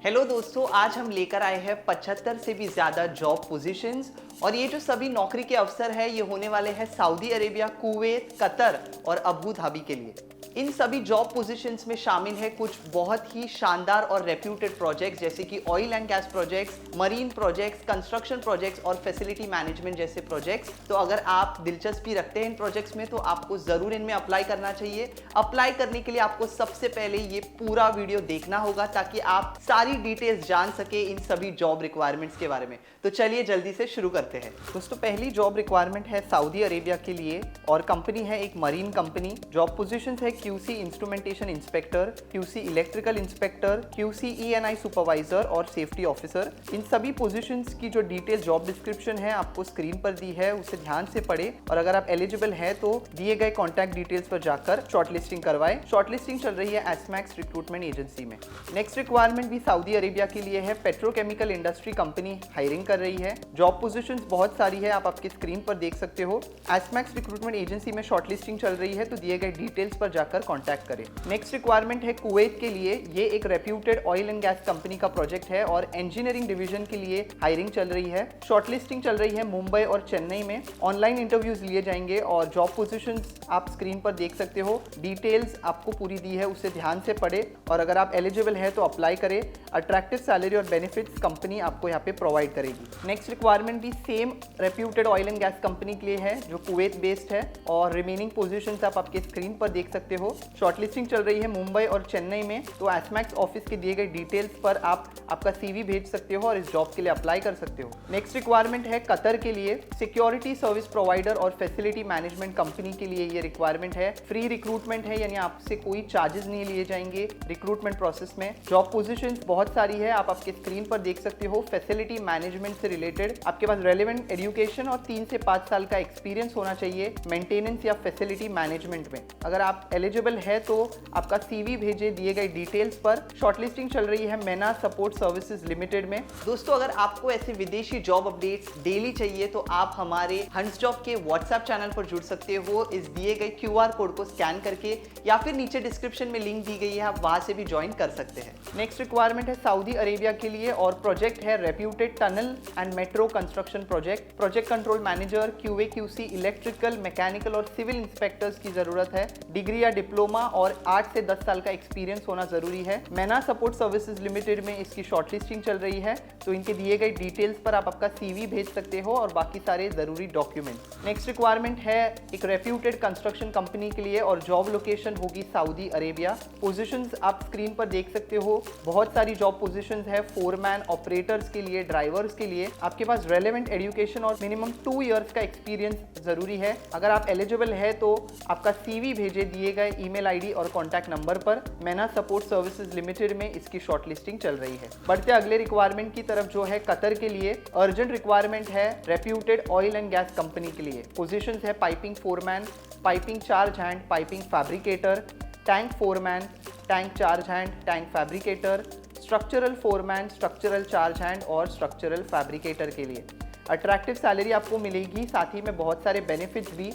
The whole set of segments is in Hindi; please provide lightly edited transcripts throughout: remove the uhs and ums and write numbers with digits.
हेलो दोस्तों, आज हम लेकर आए हैं 75 से भी ज़्यादा जॉब पोजीशंस और ये जो सभी नौकरी के अवसर है ये होने वाले हैं सऊदी अरेबिया, कुवैत, कतर और अबू धाबी के लिए। इन सभी जॉब पोजीशंस में शामिल है कुछ बहुत ही शानदार और रेप्यूटेड प्रोजेक्ट्स जैसे कि oil and gas projects, marine projects, construction projects और फैसिलिटी मैनेजमेंट जैसे प्रोजेक्ट्स। तो अगर आप दिलचस्पी रखते हैं इन प्रोजेक्ट्स में तो आपको ज़रूर इनमें अप्लाई करना चाहिए। अप्लाई करने के लिए आपको सबसे पहले ये पूरा वीडियो देखना होगा ताकि आप सारी डिटेल्स जान सके इन सभी जॉब रिक्वायरमेंट्स के बारे में। तो चलिए जल्दी से शुरू करते हैं। दोस्तों, पहली जॉब रिक्वायरमेंट है सऊदी अरेबिया के लिए और कंपनी है एक मरीन कंपनी। जॉब पोजीशंस है QC instrumentation inspector, QC electrical inspector, QC E&I supervisor और सेफ्टी ऑफिसर। इन सभी पोजीशंस की जो डिटेल जॉब डिस्क्रिप्शन है आपको स्क्रीन पर दी है, उसे ध्यान से पढ़े और अगर आप एलिजिबल है तो दिए गए कॉन्टैक्ट डिटेल्स पर जाकर शॉर्टलिस्टिंग करवाएं। शॉर्टलिस्टिंग चल रही है एसमैक्स रिक्रूटमेंट एजेंसी में। नेक्स्ट रिक्वायरमेंट भी सऊदी अरेबिया के लिए है। पेट्रोकेमिकल इंडस्ट्री कंपनी हायरिंग कर रही है। जॉब पोजीशंस बहुत सारी है, आप आपकी स्क्रीन पर देख सकते हो। एसमैक्स रिक्रूटमेंट एजेंसी में शॉर्टलिस्टिंग चल रही है तो दिए गए डिटेल्स पर जाकर कॉन्टैक्ट करें। नेक्स्ट रिक्वायरमेंट है कुवैत के लिए। ये एक reputed oil and gas company का प्रोजेक्ट है और इंजीनियरिंग डिवीजन के लिए हायरिंग चल रही है। शॉर्टलिस्टिंग चल रही है मुंबई और चेन्नई में। ऑनलाइन इंटरव्यूज लिए जाएंगे और जॉब पोजीशंस आप स्क्रीन पर देख सकते हो। डिटेल्स आपको पूरी दी है, उसे ध्यान से पढ़े और अगर आप एलिजिबल है तो अप्लाई करें। अट्रैक्टिव सैलरी और बेनिफिट्स कंपनी आपको यहाँ पे प्रोवाइड करेगी। नेक्स्ट रिक्वायरमेंट भी same reputed oil and gas company के लिए है जो कुवैत बेस्ड है और रिमेनिंग पोजीशंस आप आपके स्क्रीन पर देख सकते हो। शॉर्टलिस्टिंग चल रही है मुंबई और चेन्नई में, तो एसमैक्स ऑफिस के दिए गए डिटेल्स पर आप आपका CV भेज सकते हो और इस जॉब के लिए अप्लाई कर सकते हो। नेक्स्ट रिक्वायरमेंट है कतर के लिए। सिक्योरिटी सर्विस प्रोवाइडर और फैसिलिटी मैनेजमेंट कंपनी के लिए ये रिक्वायरमेंट है। फ्री रिक्रूटमेंट है, यानी आपसे कोई चार्जेस नहीं लिए जाएंगे रिक्रूटमेंट प्रोसेस में। जॉब पोजीशंस बहुत सारी है, आप आपके स्क्रीन पर देख सकते हो। फैसिलिटी मैनेजमेंट से रिलेटेड आपके पास रेलेवेंट एजुकेशन और 3 से 5 साल का एक्सपीरियंस होना चाहिए मेंटेनेंस या फैसिलिटी मैनेजमेंट में। अगर आप एलिजिबल है तो आपका CV भेजे दिए गए डिटेल्स पर। शॉर्टलिस्टिंग चल रही है मेना सपोर्ट सर्विसेज लिमिटेड में। दोस्तों, अगर आपको ऐसे विदेशी जॉब अपडेट्स डेली चाहिए तो आप हमारे हंस जॉब के व्हाट्सएप चैनल पर जुड़ सकते हो इस दिए गए QR कोड को स्कैन करके, या फिर नीचे डिस्क्रिप्शन में लिंक दी गई है, आप वहां से भी ज्वाइन कर सकते हैं। नेक्स्ट रिक्वायरमेंट है सऊदी अरेबिया के लिए और प्रोजेक्ट है reputed tunnel and metro construction project. Project control manager, QA QC electrical, mechanical और सिविल इंस्पेक्टर्स की जरूरत है। डिग्री या डिप्लोमा और 8 से 10 साल का एक्सपीरियंस होना जरूरी है। मेना सपोर्ट सर्विसेज लिमिटेड में इसकी शॉर्टलिस्टिंग चल रही है, तो इनके दिए गए डिटेल्स पर आप आपका CV भेज सकते हो और बाकी सारे जरूरी डॉक्यूमेंट्स। नेक्स्ट रिक्वायरमेंट है एक रेप्यूटेड कंस्ट्रक्शन कंपनी के लिए और जॉब लोकेशन होगी सऊदी अरेबिया। पोजीशंस आप स्क्रीन पर देख सकते हो, बहुत सारी जॉब पोजीशंस है। फोरमैन, ऑपरेटर्स के लिए, ड्राइवर्स के लिए आपके पास रेलेवेंट एजुकेशन और मिनिमम 2 इयर्स का एक्सपीरियंस जरूरी है। अगर आप एलिजिबल है तो आपका CV भेजे दिए गए ईमेल ID और कॉन्टैक्ट नंबर पर। मेना सपोर्ट सर्विसेज लिमिटेड में इसकी शॉर्टलिस्टिंग चल रही है। बढ़ते अगले रिक्वायरमेंट की तरफ जो है कतर के लिए अर्जेंट रिक्वायरमेंट है reputed oil and gas company के लिए। पोजीशंस है piping foreman, piping charge hand, piping fabricator, tank foreman, tank charge hand, tank fabricator, structural foreman, structural charge hand और स्ट्रक्चरल फैब्रिकेटर के लिए। अट्रैक्टिव सैलरी आपको मिलेगी, साथ ही में बहुत सारे बेनिफिट्स भी।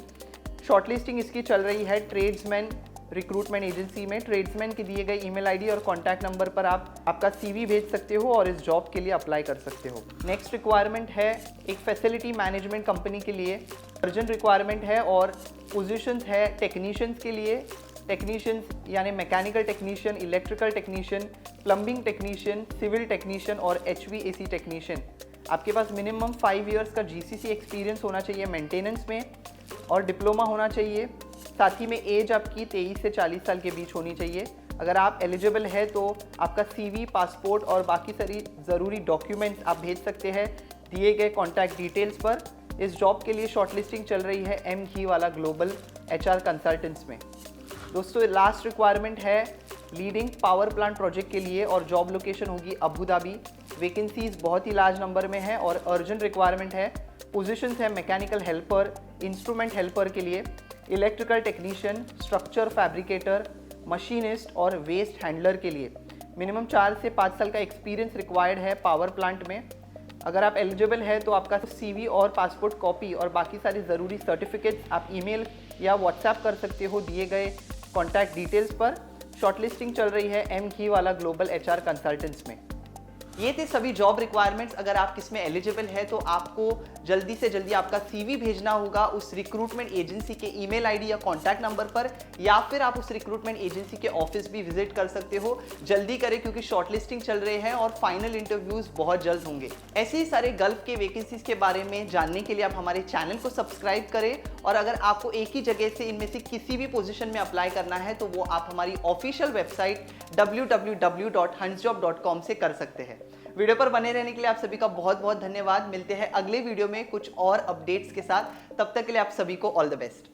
शॉर्टलिस्टिंग इसकी चल रही है ट्रेड्समैन रिक्रूटमेंट एजेंसी में। ट्रेड्समैन के दिए गए ईमेल ID और कॉन्टैक्ट नंबर पर आप आपका CV भेज सकते हो और इस जॉब के लिए अप्लाई कर सकते हो। नेक्स्ट रिक्वायरमेंट है एक फैसिलिटी मैनेजमेंट कंपनी के लिए। अर्जेंट रिक्वायरमेंट है और पोजीशंस है टेक्नीशियंस के लिए। टेक्नीशियंस यानी mechanical technician, electrical technician, plumbing technician, civil technician और HVAC टेक्नीशियन। आपके पास मिनिमम 5 इयर्स का GCC एक्सपीरियंस होना चाहिए मेंटेनेंस में और डिप्लोमा होना चाहिए। साथ ही में एज आपकी 23 से 40 साल के बीच होनी चाहिए। अगर आप एलिजिबल है तो आपका CV, पासपोर्ट और बाकी सारी ज़रूरी डॉक्यूमेंट्स आप भेज सकते हैं दिए गए कॉन्टैक्ट डिटेल्स पर। इस जॉब के लिए शॉर्टलिस्टिंग चल रही है M घी वाला ग्लोबल HR कंसल्टेंट्स में। दोस्तों, लास्ट रिक्वायरमेंट है लीडिंग पावर प्लांट प्रोजेक्ट के लिए और जॉब लोकेशन होगी अबू धाबी। वैकेंसीज बहुत ही लार्ज नंबर में है और अर्जेंट रिक्वायरमेंट है। पोजीशंस है मैकेनिकल हेल्पर, इंस्ट्रूमेंट हेल्पर के लिए, electrical technician, structure fabricator, machinist और वेस्ट हैंडलर के लिए। मिनिमम 4 से 5 साल का एक्सपीरियंस रिक्वायर्ड है पावर प्लांट में। अगर आप एलिजिबल है तो आपका CV और पासपोर्ट कॉपी और बाकी सारे ज़रूरी सर्टिफिकेट्स आप ईमेल या व्हाट्सएप कर सकते हो दिए गए कॉन्टैक्ट डिटेल्स पर। शॉर्टलिस्टिंग चल रही है M घी वाला ग्लोबल HR कंसल्टेंट्स में। ये थे सभी जॉब रिक्वायरमेंट्स। अगर आप किसमें एलिजिबल है तो आपको जल्दी से जल्दी आपका सीवी भेजना होगा उस रिक्रूटमेंट एजेंसी के ईमेल आईडी या कॉन्टैक्ट नंबर पर, या फिर आप उस रिक्रूटमेंट एजेंसी के ऑफिस भी विजिट कर सकते हो। जल्दी करें क्योंकि शॉर्टलिस्टिंग चल रहे हैं और फाइनल इंटरव्यूज बहुत जल्द होंगे। ऐसे ही सारे गल्फ के वैकेंसीज के बारे में जानने के लिए आप हमारे चैनल को सब्सक्राइब करें, और अगर आपको एक ही जगह से इनमें से किसी भी पोजीशन में अप्लाई करना है तो वो आप हमारी ऑफिशियल वेबसाइट www.huntsjob.com से कर सकते हैं। वीडियो पर बने रहने के लिए आप सभी का बहुत बहुत धन्यवाद। मिलते हैं अगले वीडियो में कुछ और अपडेट्स के साथ। तब तक के लिए आप सभी को ऑल द बेस्ट।